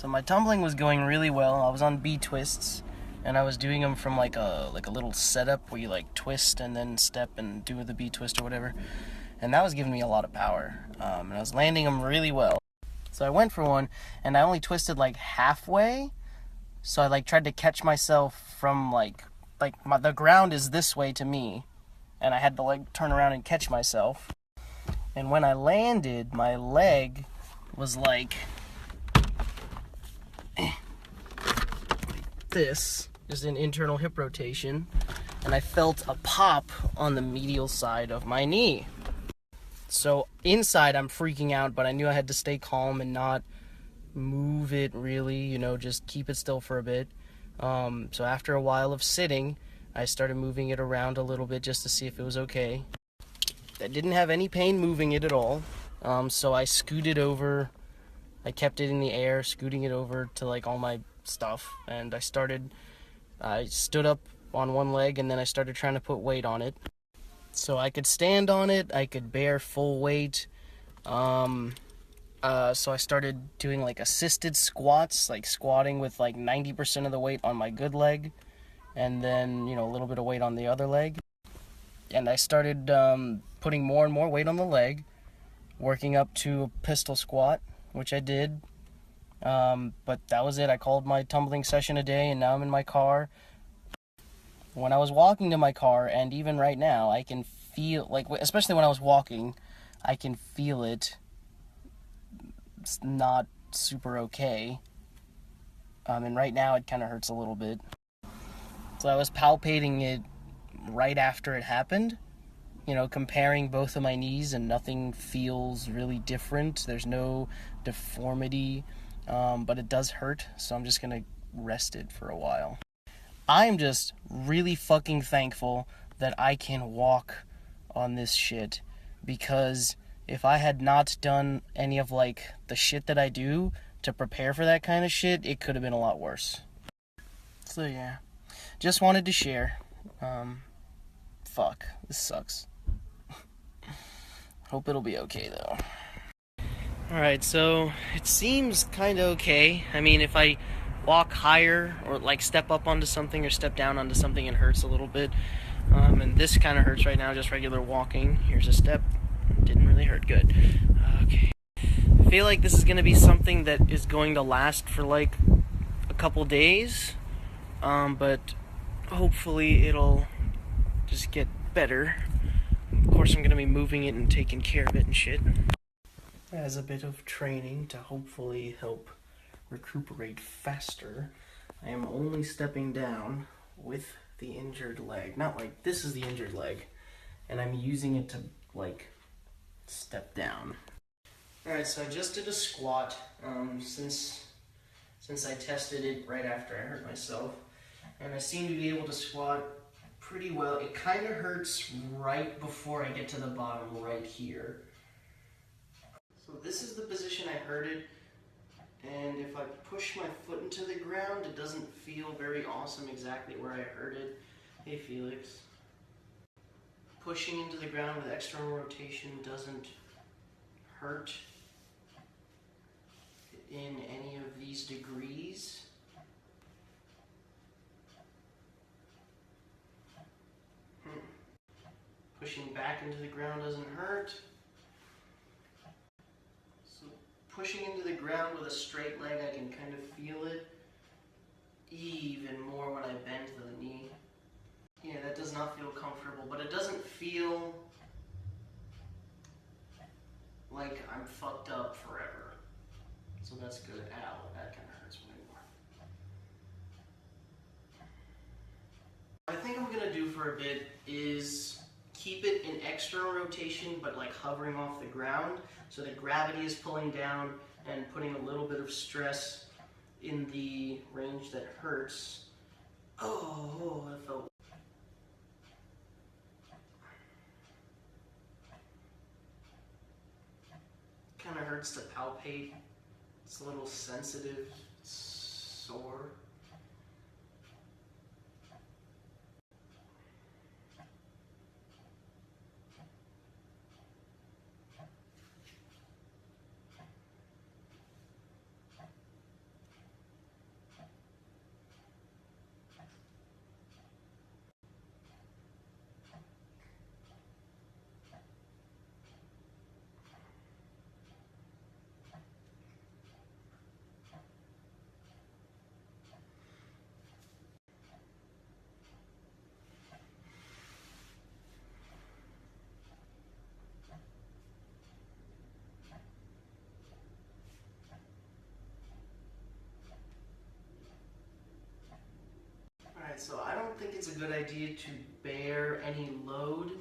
So my tumbling was going really well. I was on B twists, and I was doing them from like a little setup where you like twist and then step and do the B twist or whatever. And that was giving me a lot of power. And I was landing them really well. So I went for one, and I only twisted like halfway. So I like tried to catch myself from the ground is this way to me, and I had to like turn around and catch myself. And when I landed, my leg was like this, just an internal hip rotation, and I felt a pop on the medial side of my knee. So inside I'm freaking out, but I knew I had to stay calm and not move it really, just keep it still for a bit. So after a while of sitting, I started moving it around a little bit just to see if it was okay. I didn't have any pain moving it at all. So I scooted over. I kept it in the air, scooting it over to like all my stuff, and I stood up on one leg, and then I started trying to put weight on it. So I could stand on it, I could bear full weight. So I started doing like assisted squats, like squatting with like 90% of the weight on my good leg, and then, a little bit of weight on the other leg. And I started putting more and more weight on the leg, working up to a pistol squat, which I did. But that was it. I called my tumbling session a day, and now I'm in my car. When I was walking to my car, and even right now, I can feel, like, especially when I was walking, I can feel it. It's not super okay. And right now it kind of hurts a little bit. So I was palpating it right after it happened, comparing both of my knees, and nothing feels really different. There's no deformity, but it does hurt, so I'm just gonna rest it for a while. I'm just really fucking thankful that I can walk on this shit, because if I had not done any of like the shit that I do to prepare for that kind of shit, it could have been a lot worse. So yeah, just wanted to share. Fuck, this sucks. Hope it'll be okay though. Alright, so it seems kind of okay. I mean, if I walk higher or like step up onto something or step down onto something, it hurts a little bit. And this kind of hurts right now, just regular walking. Here's a step. Didn't really hurt. Good. Okay. I feel like this is going to be something that is going to last for like a couple days. But hopefully it'll just get better. Of course, I'm going to be moving it and taking care of it and shit. As a bit of training to hopefully help recuperate faster, I am only stepping down with the injured leg. Not like this is the injured leg, and I'm using it to like step down. Alright, so I just did a squat since I tested it right after I hurt myself, and I seem to be able to squat pretty well. It kind of hurts right before I get to the bottom right here. So this is the position I hurt it, and if I push my foot into the ground, it doesn't feel very awesome exactly where I hurt it. Hey Felix. Pushing into the ground with external rotation doesn't hurt in any of these degrees. Pushing back into the ground doesn't hurt. So pushing into the ground with a straight leg, I can kind of feel it even more when I bend the knee. Yeah, that does not feel comfortable, but it doesn't feel like I'm fucked up forever. So that's good. Ow, that kind of hurts way more. What I think I'm gonna do for a bit is keep it in external rotation, but like hovering off the ground, so that gravity is pulling down and putting a little bit of stress in the range that hurts. Oh, that felt. Kind of hurts to palpate. It's a little sensitive, sore. it's a good idea to bear any load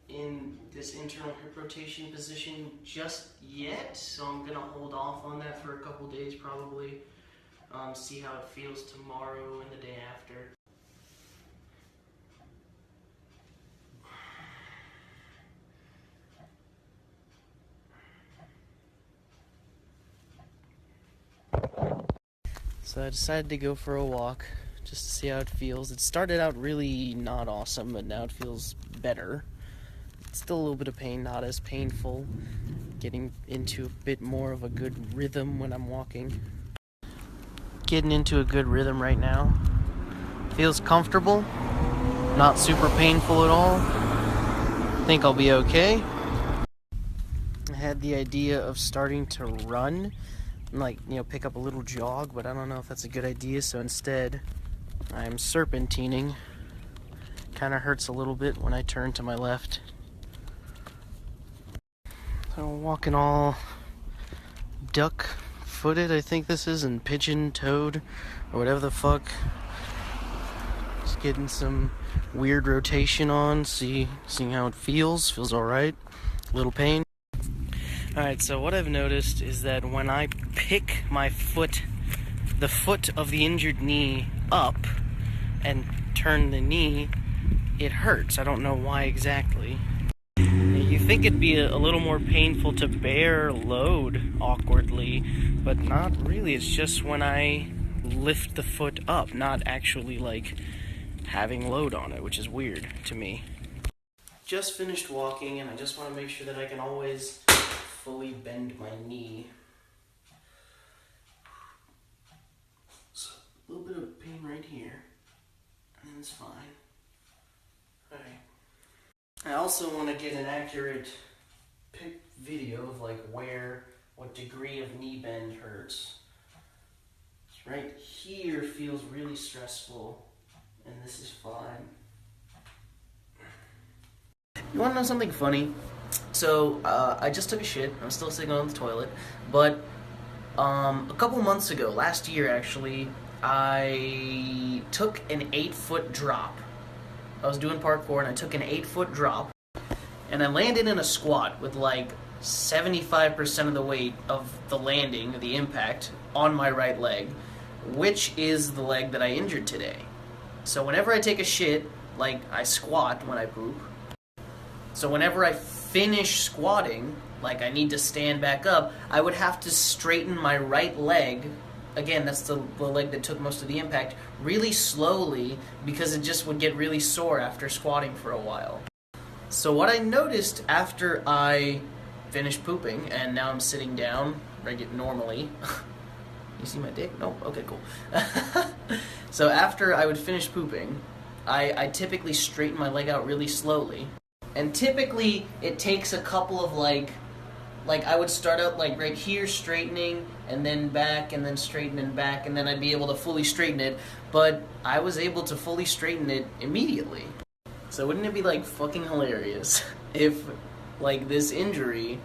in this internal hip rotation position just yet, so I'm gonna hold off on that for a couple days probably. See how it feels tomorrow and the day after. So I decided to go for a walk just to see how it feels. It started out really not awesome, but now it feels better. It's still a little bit of pain, not as painful. Getting into a bit more of a good rhythm when I'm walking. Getting into a good rhythm right now. Feels comfortable, not super painful at all. Think I'll be okay. I had the idea of starting to run, like, pick up a little jog, but I don't know if that's a good idea, so instead I'm serpentining. Kind of hurts a little bit when I turn to my left. So walking all duck-footed, I think this is, and pigeon-toed, or whatever the fuck. Just getting some weird rotation on, seeing how it feels. Feels alright. A little pain. Alright, so what I've noticed is that when I pick my foot, the foot of the injured knee up, and turn the knee, it hurts. I don't know why exactly. You think it'd be a little more painful to bear load awkwardly, but not really. It's just when I lift the foot up, not actually like having load on it, which is weird to me. Just finished walking, and I just want to make sure that I can always fully bend my knee. So, a little bit of pain right here, and it's fine. Alright. I also want to get an accurate video of what degree of knee bend hurts. Right here feels really stressful, and this is fine. You want to know something funny? So, I just took a shit. I'm still sitting on the toilet. But, a couple months ago, last year actually, I took an 8-foot drop. I was doing parkour and I took an 8-foot drop. And I landed in a squat with like 75% of the weight of the landing, the impact, on my right leg, which is the leg that I injured today. So whenever I take a shit, like I squat when I poop. So whenever I finish squatting, like I need to stand back up, I would have to straighten my right leg. Again, that's the leg that took most of the impact, really slowly, because it just would get really sore after squatting for a while. So what I noticed after I finished pooping, and now I'm sitting down normally. You see my dick? Nope? Okay, cool. So after I would finish pooping, I typically straighten my leg out really slowly. And typically, it takes a couple of like I would start out like right here straightening, and then back, and then straighten and back, and then I'd be able to fully straighten it, but I was able to fully straighten it immediately. So wouldn't it be like fucking hilarious if like this injury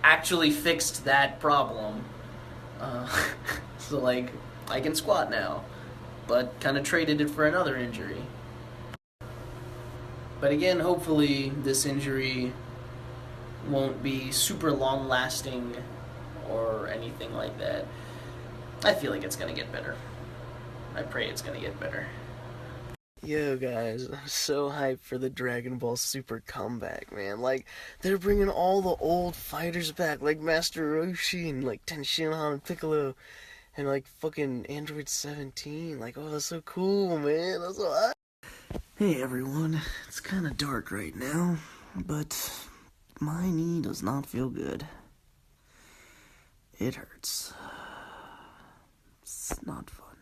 actually fixed that problem? So like I can squat now, but kind of traded it for another injury. But again, hopefully this injury won't be super long-lasting or anything like that. I feel like it's gonna get better. I pray it's gonna get better. Yo guys, I'm so hyped for the Dragon Ball Super comeback, man. Like, they're bringing all the old fighters back, like Master Roshi and like Tenshinhan and Piccolo and like fucking Android 17. Like, oh, that's so cool, man. That's so hype. Hey everyone, it's kind of dark right now, but my knee does not feel good. It hurts. It's not fun.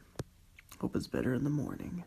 Hope it's better in the morning.